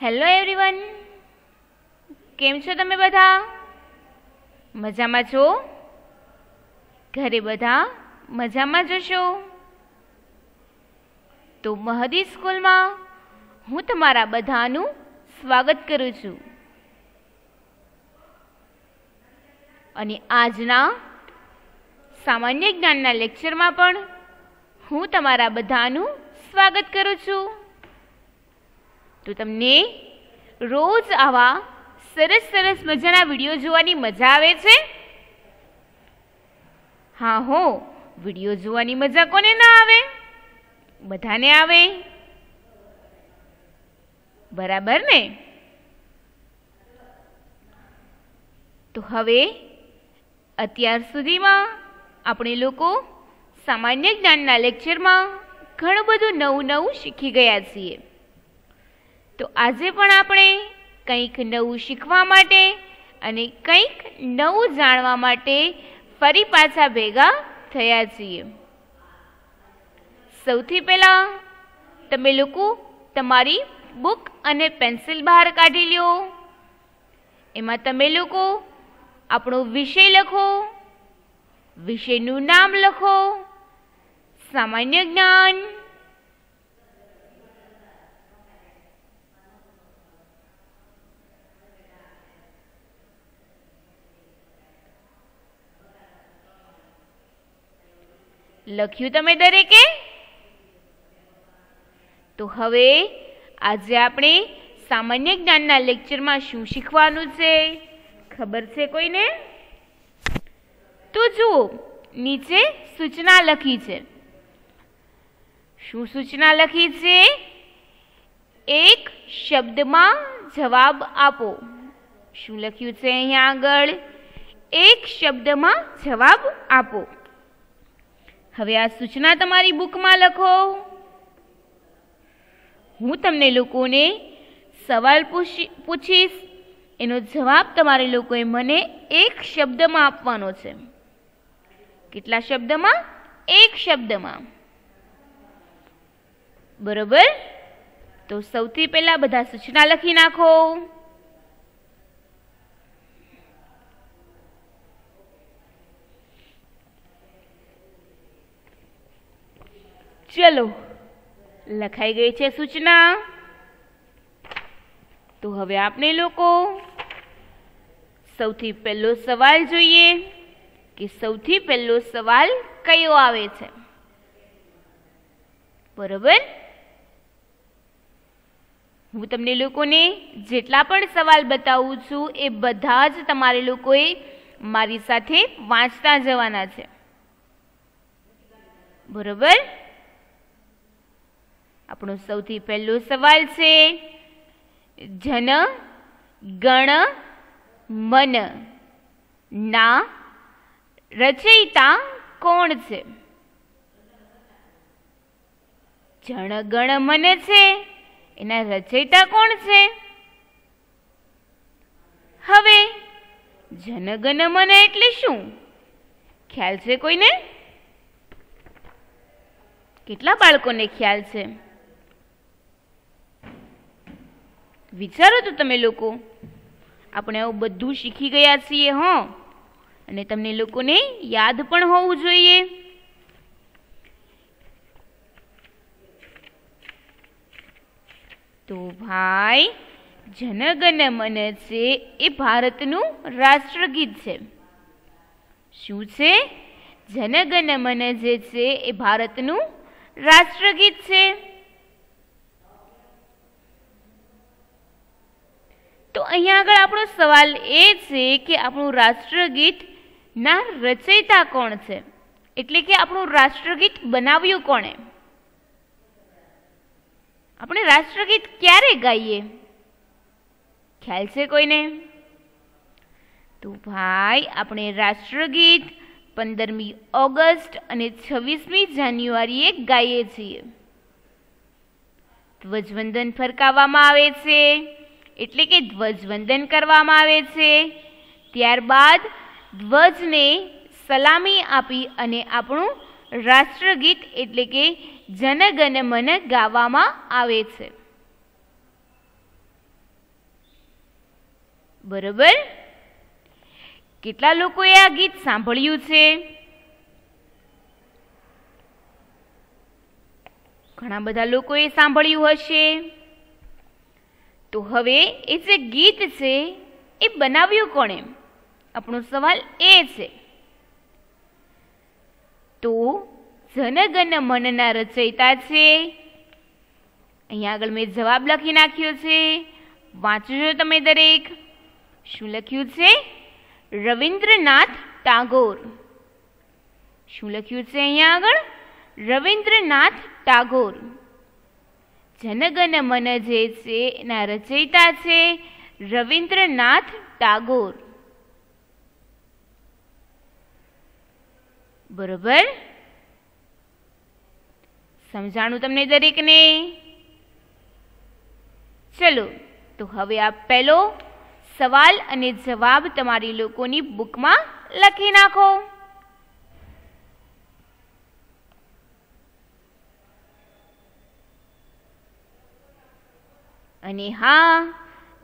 Hello everyone, કેમ છો તમે બધા? મજામાં છો? ઘરે બધા મજામાં જશો? તો મહદી સ્કૂલમાં હું તમારા બધાનું સ્વાગત કરું છું. અને આજના સામાન્ય જ્ઞાનના લેક્ચરમાં પણ હું તમારા બધાનું સ્વાગત કરું છું. તો તમને રોજ આવા સરસ સરસ મજાના વિડીયો જોવાની મજા આવે છે? હા હો, વિડીયો જોવાની મજા કોને ના આવે? બધાને આવે, બરાબર ને? તો હવે અત્યાર સુધીમાં આપણે લોકો સામાન્ય જ્ઞાનના લેક્ચરમાં ઘણું બધું નવું નવું શીખી ગયા છીએ. તો આજે પણ આપણે કંઈક નવું શીખવા માટે અને કંઈક નવું જાણવા માટે ફરી પાછા ભેગા થયા છીએ. સૌથી પહેલાં તમે લોકો તમારી બુક અને પેન્સિલ બહાર કાઢી લ્યો. એમાં તમે લોકો આપણો વિષય લખો, વિષયનું નામ લખો, સામાન્ય જ્ઞાન. લખ્યું તમે દરેકે? તો હવે આજે આપણે સામાન્ય જ્ઞાનના લેક્ચરમાં શું શીખવાનું છે ખબર છે કોઈને? તો જુઓ, નીચે સૂચના લખી છે. શું સૂચના લખી છે? એક શબ્દમાં જવાબ આપો. શું લખ્યું છે અહીંયા આગળ? એક શબ્દમાં જવાબ આપો. હવે આ સૂચના તમારી બુકમાં લખો. હું તમને લોકોને સવાલ પૂછીશ, એનો જવાબ તમારે લોકોએ મને એક શબ્દમાં આપવાનો છે. કેટલા શબ્દમાં? એક શબ્દમાં. બરોબર? તો સૌથી પહેલા બધા સૂચના લખી નાખો. ચલો, લખાઈ ગઈ છે સૂચના. તો હવે આપણે લોકો સૌથી પહેલો સવાલ જોઈએ કે સૌથી પહેલો સવાલ કયો આવે છે. બરોબર? હું તમને લોકોને જેટલા પણ સવાલ બતાવું છું એ બધા જ તમારે લોકોએ મારી સાથે વાંચતા જવાના છે. બરોબર? આપણો સૌથી પહેલો સવાલ છે, જન ગણ મન ના રચયિતા કોણ છે? જન ગણ મન છે, એના રચયિતા કોણ છે? હવે જન ગણ મન એટલે શું? ખ્યાલ છે કોઈને? કેટલા બાળકોને ખ્યાલ છે? વિચારો તો તમે લોકો. આપણે આવું બધું શીખી ગયા છીએ હો, અને તમને લોકોને યાદ પણ હોવું જોઈએ. તો ભાઈ, જન ગણ મન છે એ ભારતનું રાષ્ટ્રગીત છે. શું છે? જન ગણ મન જે છે એ ભારતનું રાષ્ટ્રગીત છે. તો અહીંયા આગળ આપણો સવાલ એ છે કે આપણું રાષ્ટ્રગીત ના રચયિતા કોણ છે? એટલે કે આપણું રાષ્ટ્રગીત બનાવ્યું કોણે? આપણે રાષ્ટ્રગીત ક્યારે ગાઈએ? ખ્યાલ છે કોઈને? તો ભાઈ, આપણે રાષ્ટ્રગીત 15મી ઓગસ્ટ અને 26મી જાન્યુઆરીએ ગાઈએ છીએ. ધ્વજવંદન ફરકાવવામાં આવે છે, એટલે કે ધ્વજવંદન કરવામાં આવે છે. ત્યારબાદ ધ્વજને સલામી આપી અને આપણું રાષ્ટ્રગીત એટલે કે જન ગણ મન ગાવામાં આવે છે. બરોબર. કેટલા લોકોએ આ ગીત સાંભળ્યું છે? ઘણા બધા લોકોએ સાંભળ્યું હશે. તો હવે એ જે ગીત છે એ બનાવ્યું કોણે? આપણો સવાલ એ છે. તો જનગણ મનના રચયિતા છે. અહીંયા આગળ મેં જવાબ લખી નાખ્યો છે, વાંચજો તમે દરેક. શું લખ્યું છે? રવિન્દ્રનાથ ટાગોર. શું લખ્યું છે અહીંયા આગળ? રવિન્દ્રનાથ ટાગોર. જનગણ મન જે છે એના રચયિતા છે રવિન્દ્રનાથ ટાગોર. બરોબર. સમજાણું તમને દરેકને? ચલો, તો હવે આ પહેલો સવાલ અને જવાબ તમારી લોકોની બુકમાં લખી નાખો. અને હા,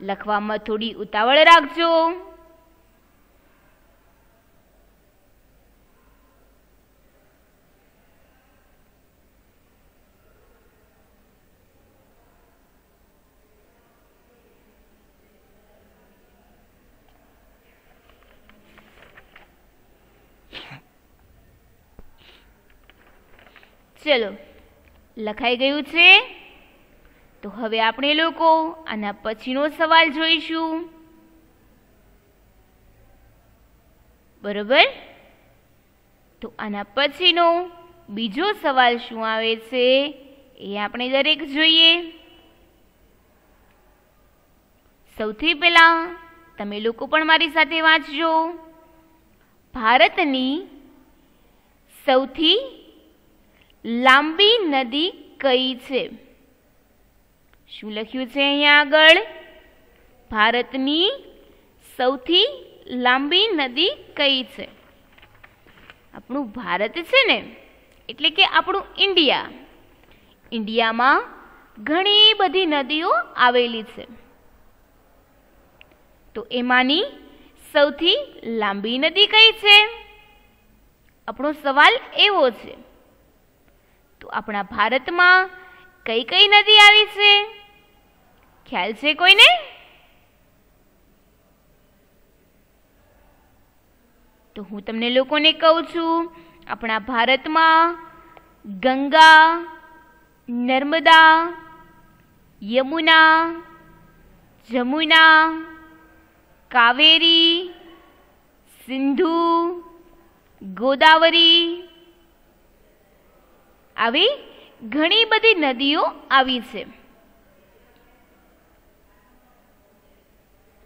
લખવામાં થોડી ઉતાવળ રાખજો. ચલો, લખાઈ ગયું છે. તો હવે આપણે લોકો આના પછીનો સવાલ જોઈશું. બરોબર. તો આના પછીનો બીજો સવાલ શું આવે છે એ આપણે દરેક જોઈએ. સૌથી પહેલા તમે લોકો પણ મારી સાથે વાંચજો. ભારતની સૌથી લાંબી નદી કઈ છે? શું લખ્યું છે અહીંયા આગળ? ભારતની સૌથી લાંબી નદી કઈ છે? આપણું ભારત છે ને, એટલે કે આપણું ઇન્ડિયા. ઇન્ડિયામાં ઘણી બધી નદીઓ આવેલી છે. તો એમાંની સૌથી લાંબી નદી કઈ છે? આપણો સવાલ એવો છે. તો આપણા ભારતમાં કઈ કઈ નદી આવી છે? ખ્યાલ છે કોઈને? તો હું તમને લોકોને કહું છું, આપણા ભારતમાં ગંગા, નર્મદા, યમુના, જમુના, કાવેરી, સિંધુ, ગોદાવરી આવી ઘણી બધી નદીઓ આવી છે.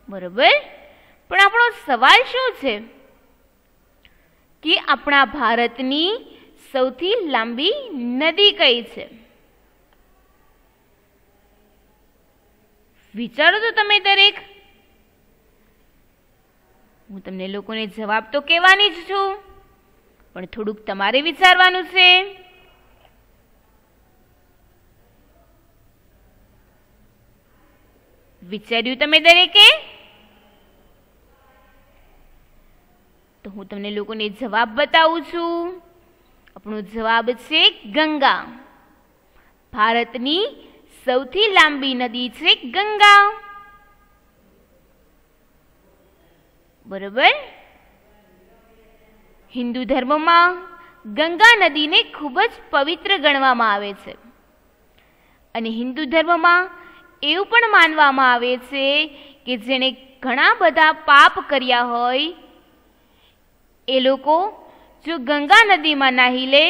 બરોબર. પણ આપણો સવાલ શું છે કે આપણા ભારતની સૌથી લાંબી નદી કઈ છે? વિચારો તો તમે દરેક. હું તમને લોકોને જવાબ તો કહેવાની જ છું, પણ થોડુંક તમારે વિચારવાનું છે. વિચાર્યું તમે દરેકે? તો હું તમને લોકોને જવાબ બતાવું છું. આપણો જવાબ છે ગંગા. ભારતની સૌથી લાંબી નદી છે ગંગા. બરોબર. હિન્દુ ધર્મમાં ગંગા નદીને ખૂબ જ પવિત્ર ગણવામાં આવે છે. અને હિન્દુ ધર્મમાં એવું પણ માનવામાં આવે છે કે જેણે ઘણા બધા પાપ કર્યા હોય એ લોકો જો ગંગા નદીમાં નાહી લે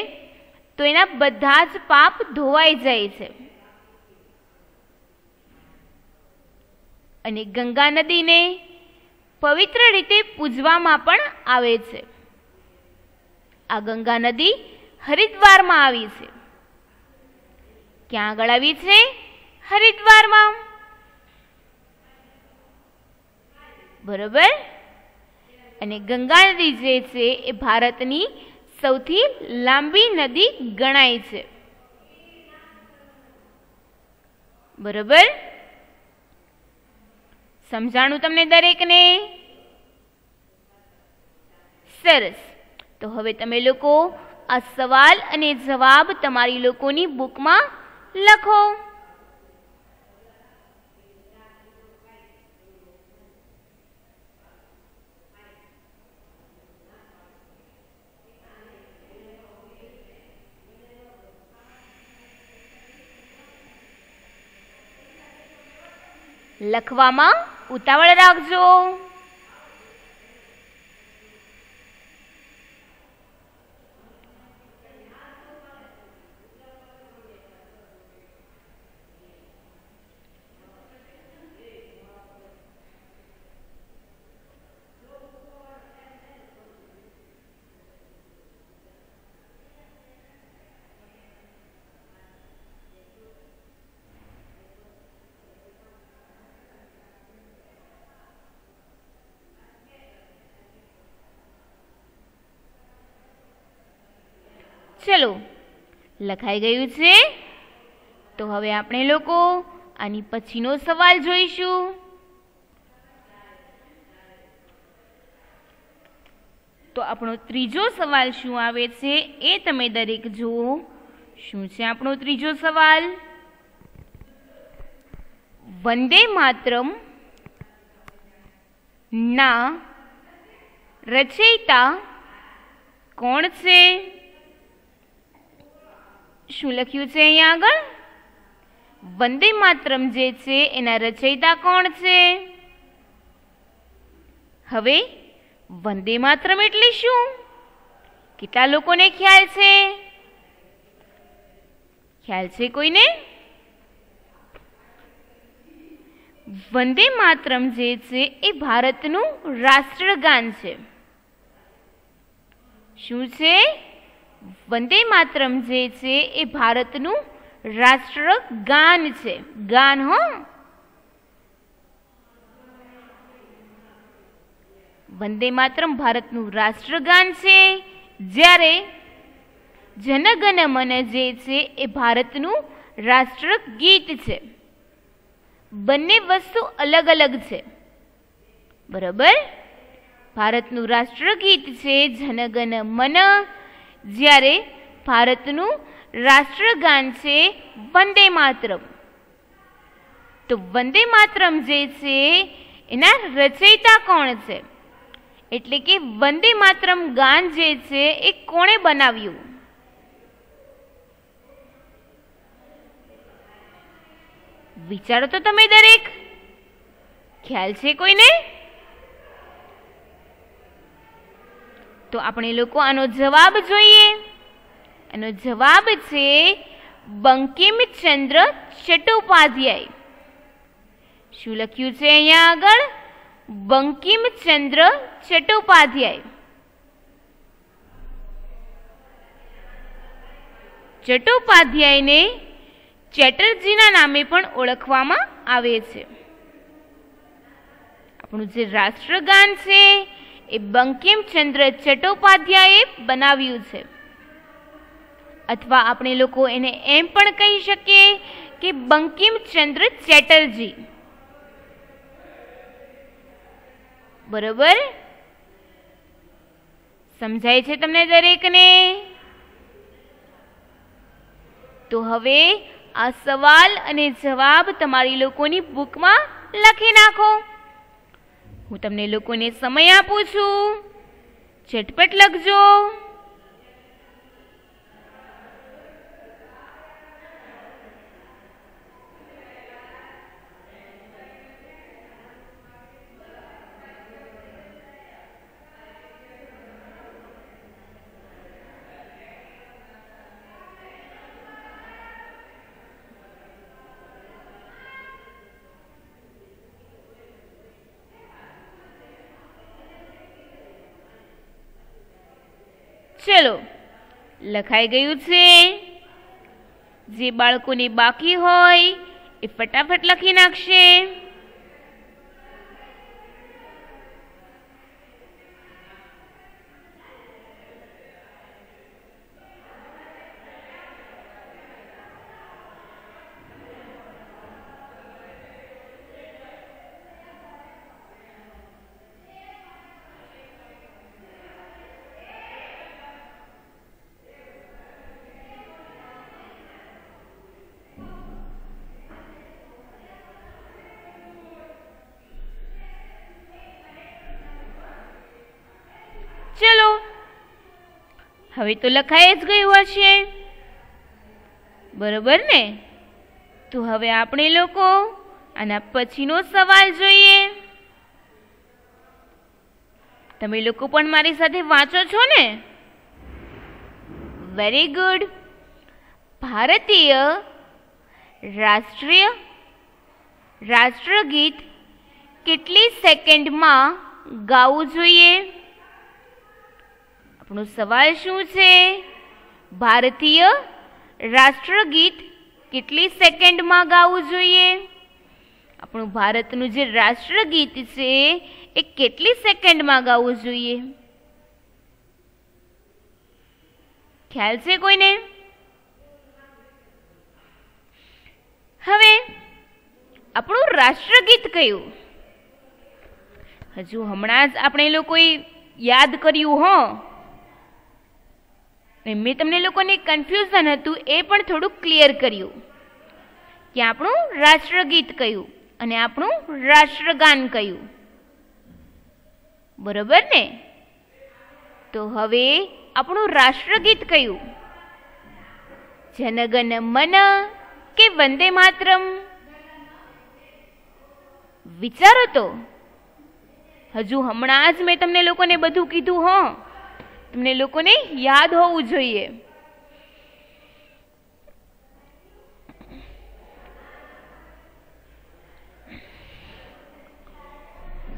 તો એના બધા જ પાપ ધોવાઈ જાય છે. અને ગંગા નદીને પવિત્ર રીતે પૂજવામાં પણ આવે છે. આ ગંગા નદી હરિદ્વારમાં આવી છે. ક્યાં આગળ આવી છે? હરિદ્વારમાં. બરોબર. અને ગંગા નદી જે છે એ ભારતની સૌથી લાંબી નદી ગણાય છે. બરોબર. સમજાણું તમને દરેકને? સરસ. તો હવે તમે લોકો આ સવાલ અને જવાબ તમારી લોકોની બુકમાં લખો. લખવામાં ઉતાવળ રાખજો. ચલો, લખાઈ ગયું છે. તો હવે આપણે લોકો આની પછીનો સવાલ જોઈશું. તો આપણો ત્રીજો સવાલ શું આવે છે એ તમે દરેક જુઓ. શું છે આપણો ત્રીજો સવાલ? વંદે માતરમ ના રચયિતા કોણ છે? શું લખ્યું છે અહીંયા આગળ? વંદે માતરમ જે છે એના રચયિતા કોણ છે? હવે વંદે માતરમ એટલે શું? કેટલા લોકોને ખ્યાલ છે? ખ્યાલ છે કોઈને? વંદે માતરમ જે છે એ ભારતનું રાષ્ટ્રગાન છે. શું છે? વંદે માતરમ જે છે એ ભારતનું રાષ્ટ્રગાન છે. ગાન હો. વંદે માતરમ ભારતનું રાષ્ટ્રગાન છે, જ્યારે જનગણ મન જે છે એ ભારતનું રાષ્ટ્રગીત છે. બંને વસ્તુ અલગ અલગ છે. બરાબર? ભારતનું રાષ્ટ્રગીત છે જનગણ મન, જ્યારે ભારતનું રાષ્ટ્રગાન છે વંદે માતરમ. તો વંદે માતરમ જે છે એના રચયિતા કોણ છે? એટલે કે વંદે માતરમ ગાન જે છે એ કોણે બનાવ્યું? વિચારો તો તમે દરેક. ખ્યાલ છે કોઈને? તો આપણે લોકો આનો જવાબ જોઈએ. આનો જવાબ છે બંકિમચંદ્ર ચટ્ટોપાધ્યાય. શું લખ્યું છે અહીંયા આગળ? બંકિમચંદ્ર ચટ્ટોપાધ્યાય. ચટ્ટોપાધ્યાયને ચેટર્જીના નામે પણ ઓળખવામાં આવે છે. આપણું જે રાષ્ટ્રગાન છે એ બંકિમચંદ્ર ચટ્ટોપાધ્યાયે બનાવ્યું છે. અથવા આપણે લોકો એને એમ પણ કહી શકીએ કે બંકિમચંદ્ર ચેટર્જી. બરોબર? સમજાય છે તમને દરેકને? તો હવે આ સવાલ અને જવાબ તમારી લોકોની બુકમાં લખી નાખો. હું તમને લોકોને સમય આપું છું. ઝટપટ લખજો. ચલો, લખાઈ ગયું છે. જે બાળકોને બાકી હોય એ ફટાફટ લખી નાખશે. હવે તો લખાઈ જ ગયું હશે, બરોબર ને? તો હવે આપણે લોકો આના પછીનો સવાલ જોઈએ. તમે લોકો પણ મારી સાથે વાંચો છો ને? Very good. ભારતીય રાષ્ટ્રગીત કેટલી સેકન્ડમાં ગાવું જોઈએ? આપણો સવાલ શું છે? ભારતીય રાષ્ટ્રગીત કેટલી સેકન્ડમાં ગાવું જોઈએ? આપણું ભારતનું જે રાષ્ટ્રગીત છે એ કેટલી સેકન્ડમાં ગાવું જોઈએ? ખ્યાલ છે કોઈને? હવે આપણું રાષ્ટ્રગીત કયું? હજુ હમણાં જ આપણે લોકોએ યાદ કર્યું હો. મેં તમને લોકોને કન્ફ્યુઝન હતું એ પણ થોડુંક ક્લિયર કર્યું કે આપણું રાષ્ટ્રગીત કયું અને આપણું રાષ્ટ્રગાન કયું. બરોબર ને? તો હવે આપણું રાષ્ટ્રગીત કયું? જનગણ મન કે વંદે માતરમ? વિચારો તો. હજુ હમણાં જ મેં તમને લોકોને બધું કીધું હો. તમને લોકોને યાદ હોવું જોઈએ.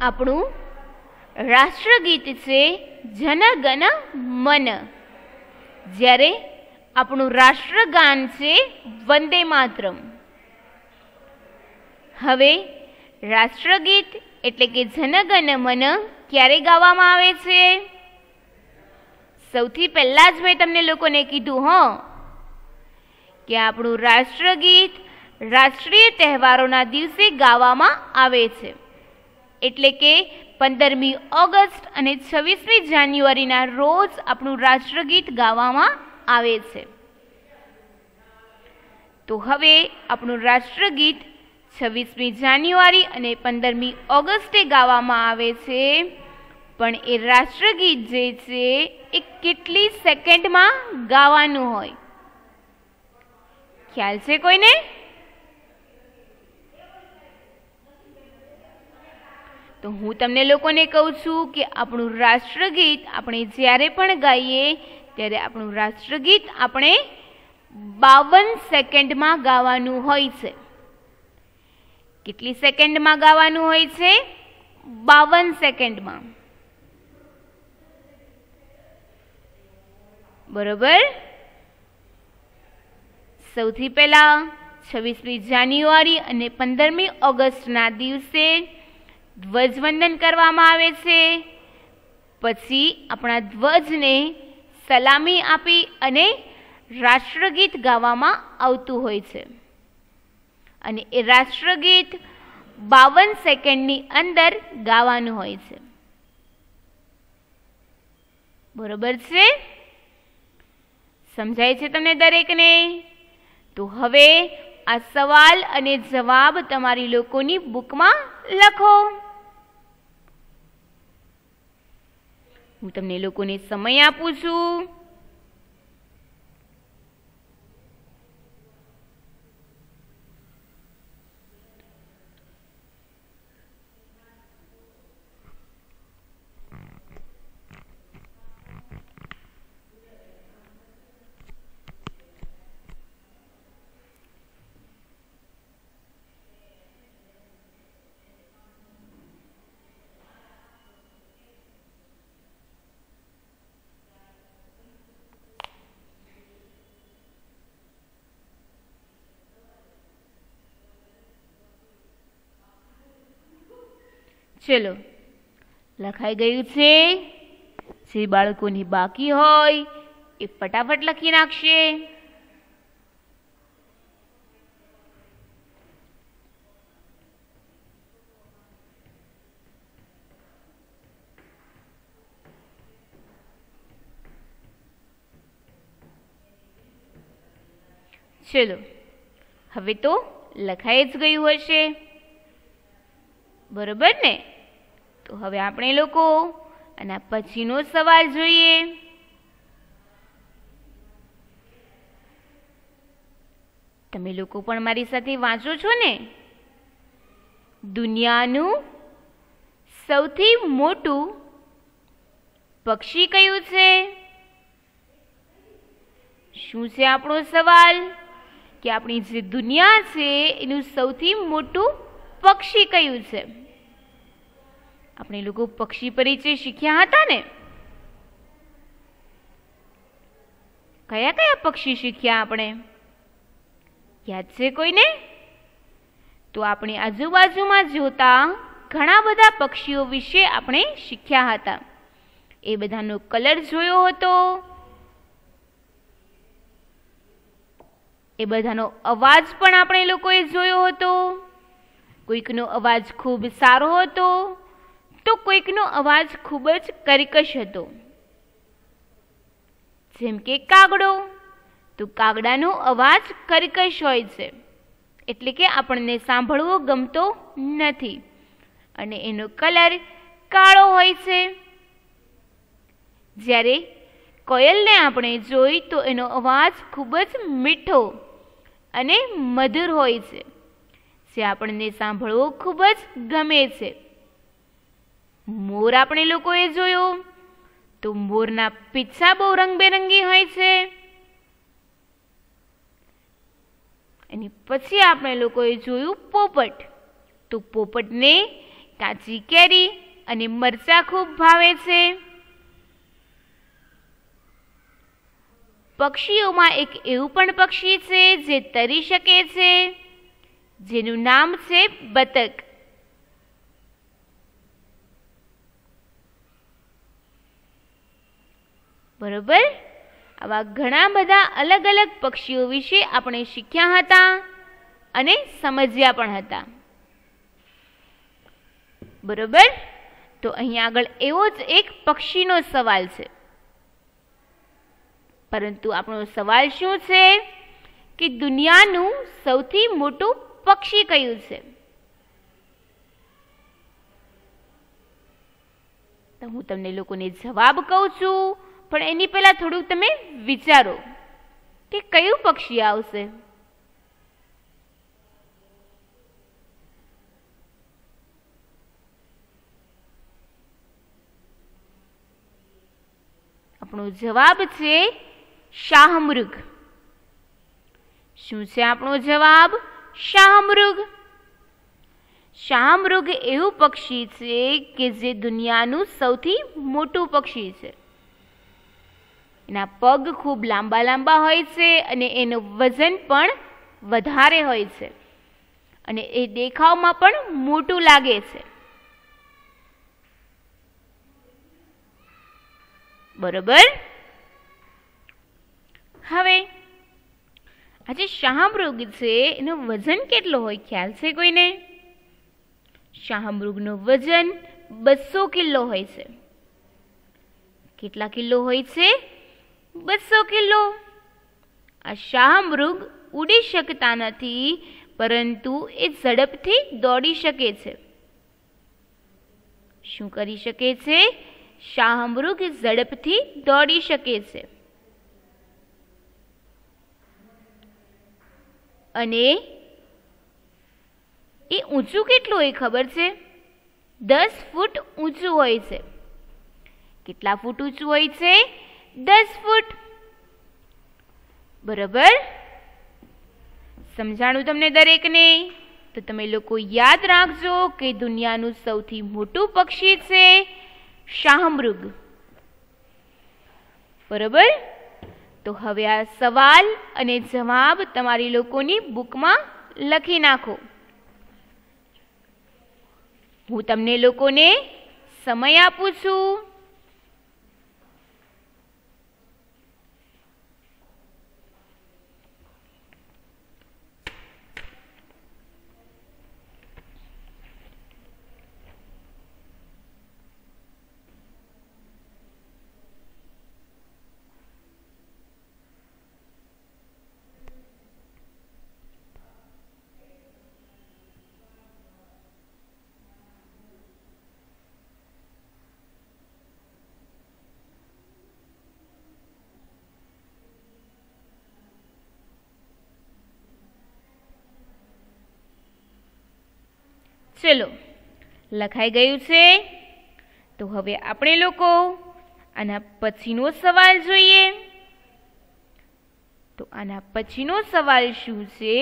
આપણું રાષ્ટ્રગીત છે જનગણ મન, જ્યારે આપણું રાષ્ટ્રગાન છે વંદે માતરમ. હવે રાષ્ટ્રગીત એટલે કે જનગણ મન ક્યારે ગાવામાં આવે છે? સૌથી પહેલા જ મેં તમને લોકોને કીધું હો કે આપણું રાષ્ટ્રગીત રાષ્ટ્રીય તહેવારોના દિવસે ગાવામાં આવે છે. એટલે કે 15મી ઓગસ્ટ અને 26મી જાન્યુઆરીના રોજ આપણું રાષ્ટ્રગીત ગાવામાં આવે છે. તો હવે આપણું રાષ્ટ્રગીત 26મી જાન્યુઆરી અને 15મી ઓગસ્ટે ગાવામાં આવે છે, પણ એ રાષ્ટ્રગીત જે છે એ કેટલી સેકન્ડમાં ગાવાનું હોય? ખ્યાલ છે કોઈને? તો હું તમને લોકોને કહું છું કે આપણું રાષ્ટ્રગીત આપણે જ્યારે પણ ગાઈએ ત્યારે આપણું રાષ્ટ્રગીત આપણે 52 સેકન્ડમાં ગાવાનું હોય છે. કેટલી સેકન્ડમાં ગાવાનું હોય છે? 52 સેકન્ડમાં. બરોબર? સૌથી પહેલા 26મી જાન્યુઆરી અને 15મી ઓગસ્ટના દિવસે ધ્વજવંદન કરવામાં આવે છે. પછી આપણા ધ્વજને સલામી આપી અને રાષ્ટ્રગીત ગાવામાં આવતું હોય છે. અને એ રાષ્ટ્રગીત 52 સેકન્ડની અંદર ગાવાનું હોય છે. બરોબર છે? સમજાય છે તમને દરેકને? તો હવે આ સવાલ અને જવાબ તમારી લોકોની બુકમાં લખો. હું તમને લોકોને સમય આપું છું. ચલો, લખાઈ ગયું છે? જે બાળકોની બાકી હોય એ ફટાફટ લખી નાખશે. ચલો, હવે તો લખાઈ જ ગયું હશે. બરોબર ને? તો હવે આપણે લોકો આના પછીનો સવાલ જોઈએ. તમે લોકો પણ મારી સાથે વાંચો છો ને? દુનિયાનું સૌથી મોટું પક્ષી કયું છે? શું છે આપણો સવાલ? કે આપણી જે દુનિયા છે એનું સૌથી મોટું પક્ષી કયું છે? આપણે લોકો પક્ષી પરિચય શીખ્યા હતા ને? કયા કયા પક્ષી શીખ્યા આપણે? યાદ છે કોઈને? તો આપણી આજુબાજુમાં જોતા ઘણા બધા પક્ષીઓ વિશે આપણે શીખ્યા હતા. એ બધાનો કલર જોયો હતો, એ બધાનો અવાજ પણ આપણે લોકોએ જોયો હતો. કોઈકનો અવાજ ખૂબ સારો હતો તો કોઈકનો અવાજ ખૂબ જ કર્કશ હતો. જેમ કે કાગડો, તો કાગડાનો અવાજ કર્કશ હોય છે, એટલે કે આપણને સાંભળવો ગમતો નથી, અને એનો કલર કાળો હોય છે. જ્યારે કોયલને આપણે જોઈ તો એનો અવાજ ખૂબ જ મીઠો અને મધુર હોય છે, જે આપણને સાંભળવો ખૂબ જ ગમે છે. મોર આપણે લોકોએ જોયો તો મોરના પીંછા બહુ રંગબેરંગી હોય છે. એની પછી આપણે લોકોએ જોયું પોપટ, તો પોપટને કાચી કેરી અને મરચાં ખૂબ ભાવે છે. પક્ષીઓમાં એક એવું પણ પક્ષી છે જે તરી શકે છે, જેનું નામ છે બતક. બરોબર? આવા ઘણા બધા અલગ અલગ પક્ષીઓ વિશે આપણે શીખ્યા હતા અને સમજ્યા પણ હતા. બરોબર? તો અહીં આગળ એવો જ એક પક્ષીનો સવાલ છે, પરંતુ આપણો સવાલ શું છે કે દુનિયાનું સૌથી મોટું પક્ષી કયું છે? તો હું તમને લોકોને જવાબ કહું છું, પણ એની પહેલા થોડુંક તમે વિચારો કે કયું પક્ષી આવશે. આપણો જવાબ છે શાહમૃગ. શું છે આપણો જવાબ? શાહમૃગ. શાહમૃગ એવું પક્ષી છે કે જે દુનિયાનું સૌથી મોટું પક્ષી છે. એના પગ ખૂબ લાંબા લાંબા હોય છે અને એનું વજન પણ વધારે હોય છે, અને એ દેખાવમાં પણ મોટું લાગે છે. બરોબર? હવે આ જે શાહમૃગ છે એનું વજન કેટલું હોય ખ્યાલ છે કોઈને? શાહમૃગનું વજન 200 કિલો હોય છે. કેટલા કિલો હોય છે? 200 કિલો. આ શાહમૃગ ઉડી શકતા નથી, પરંતુ એ ઝડપથી દોડી શકે છે. શું કરી શકે છે? શાહમૃગ ઝડપથી દોડી શકે છે. અને એ ઊંચું કેટલું હોય ખબર છે? 10 ફૂટ ઊંચું હોય છે. કેટલા ફૂટ ઊંચું હોય છે? 10 ફૂટ. બરાબર? સમજાણું તમને દરેકને? તો તમે લોકો યાદ રાખજો કે દુનિયાનું સૌથી મોટું પક્ષી છે શાહમૃગ. બરાબર? તો હવે આ સવાલ અને જવાબ તમારી લોકોની બુકમાં લખી નાખો. હું તમને લોકોને સમય આપું છું. ચલો, લખાઈ ગયું છે. તો હવે આપણે લોકો આના પછીનો સવાલ જોઈએ. તો આના પછીનો સવાલ શું છે?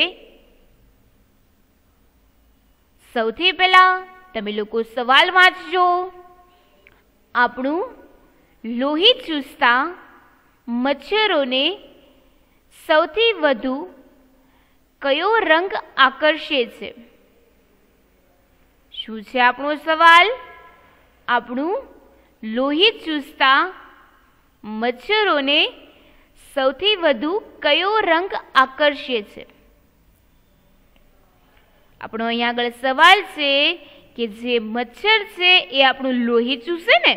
સૌથી પહેલા તમે લોકો સવાલ વાંચજો. આપણું લોહી ચૂસતા મચ્છરોને સૌથી વધુ કયો રંગ આકર્ષે છે? શું છે આપણો સવાલ? આપણું લોહી ચૂસતા મચ્છરોને સૌથી વધુ કયો રંગ આકર્ષે છે? આપણો અહીંયા આગળ સવાલ છે કે જે મચ્છર છે એ આપણું લોહી ચૂસે ને,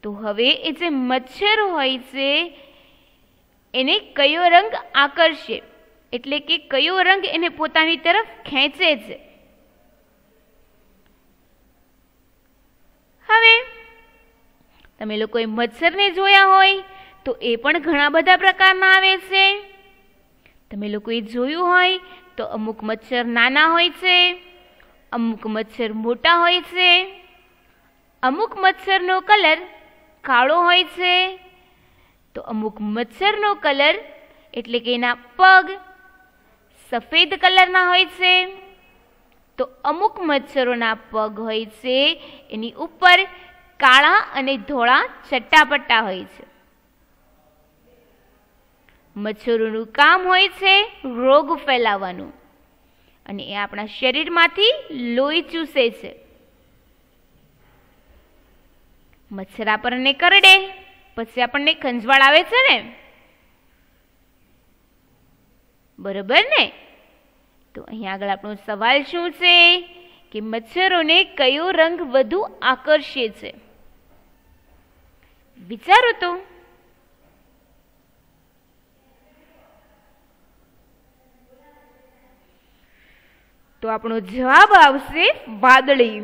તો હવે એ જે મચ્છર હોય છે એને કયો રંગ આકર્ષે, એટલે કે કયો રંગ એને પોતાની તરફ ખેંચે છે? હવે તમે લોકોએ મચ્છરને જોયા હોય તો એ પણ ઘણા બધા પ્રકારના આવે છે. તમે લોકોએ જોયું હોય તો અમુક મચ્છર નાના હોય છે, અમુક મચ્છર મોટા હોય છે, અમુક મચ્છરનો કલર કાળો હોય છે, તો અમુક મચ્છરનો કલર એટલે કે એના પગ સફેદ કલરના હોય છે, તો અમુક મચ્છરોના પગ હોય છે એની ઉપર કાળા અને ધોળા ચટ્ટાપટ્ટા હોય છે. મચ્છરોનું કામ હોય છે રોગ ફેલાવવાનું, અને એ આપણા શરીરમાંથી લોહી ચૂસે છે. મચ્છર આપણને કરડે પછી આપણને ખંજવાળ આવે છે ને, બરોબર ને? તો અહીંયા આગળ આપણો સવાલ શું છે કે મચ્છરોને કયો રંગ વધુ આકર્ષે છે? વિચારો તો આપણો જવાબ આવશે વાદળી.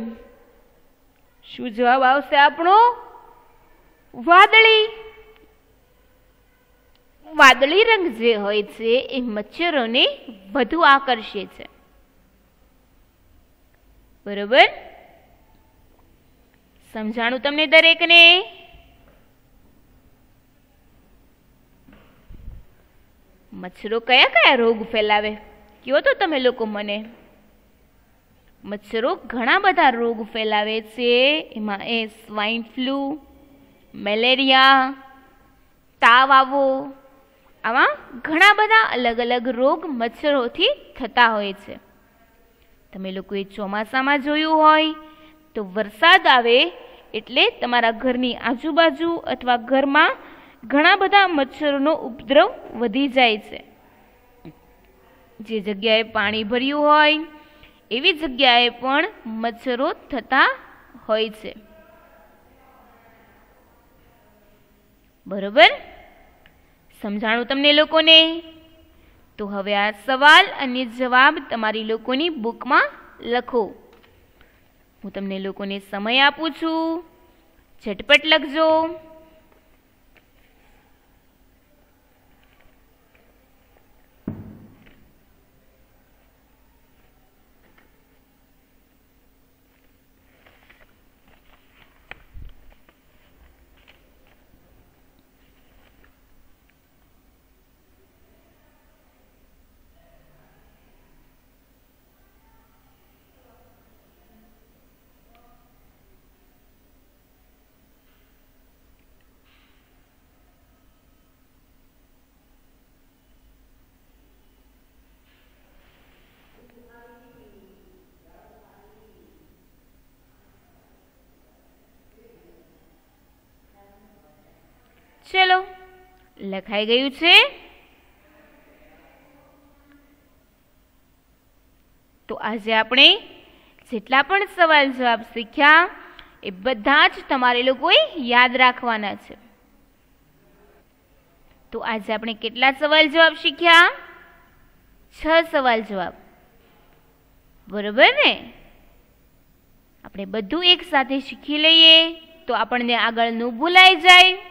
શું જવાબ આવશે આપણો? વાદળી. વાદળી રંગ જે હોય છે એ મચ્છરોને વધુ આકર્ષે છે. બરોબર? સમજાણું તમને દરેકને? મચ્છરો કયા કયા રોગ ફેલાવે કયો તો તમે લોકો મને? મચ્છરો ઘણા બધા રોગ ફેલાવે છે. એમાં એ સ્વાઇન ફ્લૂ, મેલેરિયા, તાવ આવવો, આવા ઘણા બધા અલગ અલગ રોગ મચ્છરોથી થતા હોય છે. તમે લોકોએ ચોમાસામાં જોયું હોય તો વરસાદ આવે એટલે તમારા ઘરની આજુબાજુ અથવા ઘરમાં ઘણા બધા મચ્છરોનો ઉપદ્રવ વધી જાય છે. જે જગ્યાએ પાણી ભર્યું હોય એવી જગ્યાએ પણ મચ્છરો થતા હોય છે. બરોબર? સમજાણું તમને લોકોને? તો હવે આ સવાલ અને જવાબ તમારી લોકોની બુકમાં લખો. હું તમને લોકોને સમય આપું છું, ઝટપટ લખજો. ચલો, લખાઈ ગયું છે? તો આજે આપણે જેટલા પણ સવાલ જવાબ શીખ્યા એ બધા જ તમારે લોકોએ યાદ રાખવાના છે. તો આજે આપણે કેટલા સવાલ જવાબ શીખ્યા? 6 સવાલ જવાબ. બરોબર ને? આપણે બધું એક સાથે શીખી લઈએ તો આપણને આગળ ન ભૂલાઈ જાય,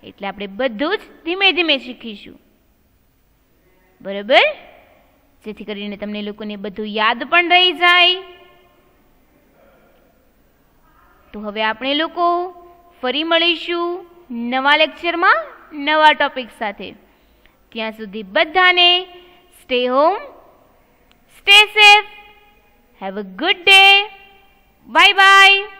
એટલે આપણે બધું જ ધીમે ધીમે શીખીશું. બરોબર? જેથી કરીને તમને લોકોને બધું યાદ પણ રહી જાય. તો હવે આપણે લોકો ફરી મળીશું નવા લેક્ચરમાં નવા ટોપિક સાથે. ત્યાં સુધી બધાને stay home, stay safe, have a good day, bye bye.